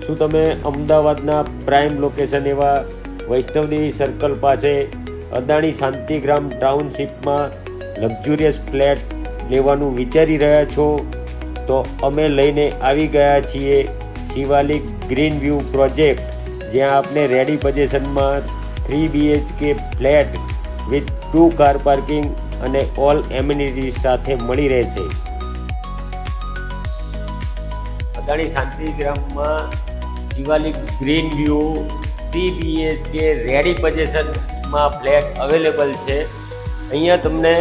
શું તમે અમદાવાદના પ્રાઇમ લોકેશન એવા વૈષ્ણવદેવી સર્કલ પાસે અદાણી શાંતિગ્રામ ટાઉનશીપમાં લક્ઝુરિયસ ફ્લેટ લેવાનું વિચારી રહ્યા છો? તો અમે લઈને આવી ગયા છીએ શિવાલિક ગ્રીન વ્યૂ પ્રોજેક્ટ, જ્યાં આપને રેડી પોઝિશનમાં 3 BHK flat with 2 car parking અને ઓલ એમ્યુનિટીઝ સાથે મળી રહેશે. અદાણી શાંતિગ્રામમાં Shivalik green view 3 BHK ready પોઝિશનમાં ફ્લેટ અવેલેબલ છે. અહીંયા તમને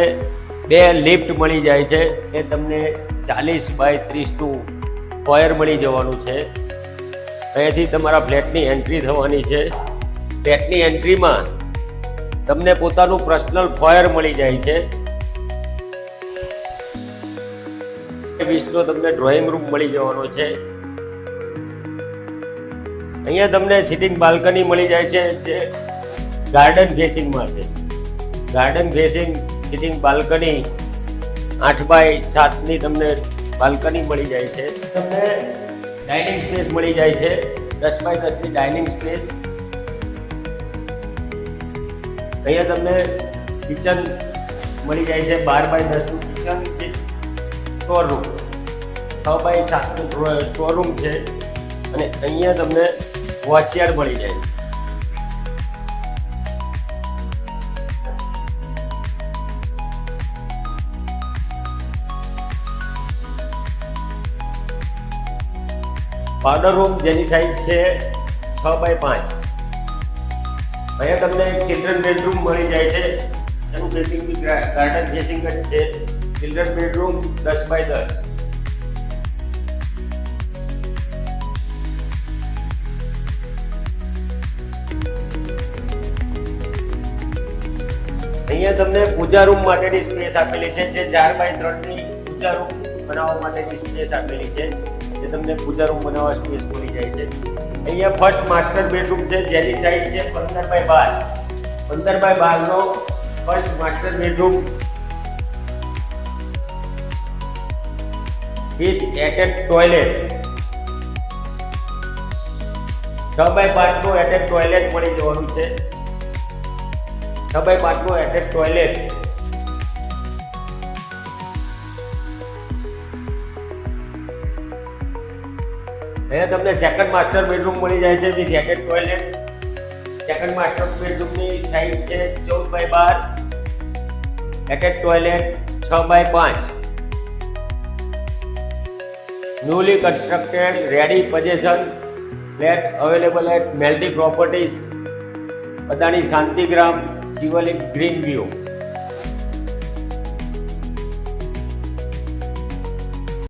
2 લિફ્ટ મળી જાય છે. એ તમને 40 બાય 30નું ફોયર મળી જવાનું છે. અહીંયાથી તમારા ફ્લેટની એન્ટ્રી થવાની છે. ફ્લેટની એન્ટ્રીમાં તમને પોતાનું પર્સનલ ફોયર મળી જાય છે. 20નો તમને ડ્રોઈંગ રૂમ મળી જવાનો છે. અહીંયા તમને સિટિંગ બાલ્કની મળી જાય છે, જે ગાર્ડન ફેસિંગ માટે. Garden facing sitting balcony 8 by 7ની તમને બાલ્કની મળી જાય છે. તમને ડાઇનિંગ સ્પેસ મળી જાય છે, 10 બાય 10ની ડાઇનિંગ સ્પેસ. અહીંયા તમને કિચન મળી જાય છે, 12 બાય 10નું kitchen with store room, 6 by 7નું સ્ટોર રૂમ છે. અને અહીંયા તમને વોશયાર્ડ મળી જાય છે. પાવડર રૂમ જેની સાઇઝ છે 6 બાય 5. અહીંયા તમને એક ચિલ્ડ્રન બેડરૂમ મળી જાય છે. એનું ફેસિંગ બી ગાર્ડન ફેસિંગ જ છે. Children bedroom 10 by 10. અહીંયા તમને પૂજા રૂમ માટેની સ્પેસ આપેલી છે, જે 4 બાય 3ની પૂજા રૂમ બનાવવા માટેની સ્પેસ આપેલી છે. જે તમને પૂજા રૂમ બનાવવા સ્પેસ મળી જાય છે. અહીંયા ફર્સ્ટ માસ્ટર બેડરૂમ છે, જેની સાઇઝ છે 15 બાય 12. 15 બાય 12નો first master bedroom with attach toilet. 6 by 5નું એટેચ ટોયલેટ મળી જવાનું છે. 6 બાય 5નું એટેચ ટોયલેટ. અહીંયા તમને સેકન્ડ માસ્ટર બેડરૂમ મળી જાય છે with attach toilet. Second master બેડરૂમની સાઇઝ છે 14 by 12. Attach toilet 6 by 5. Newly constructed ready position flat available at Meldi properties, Adani Shantigram, Shivalik green view.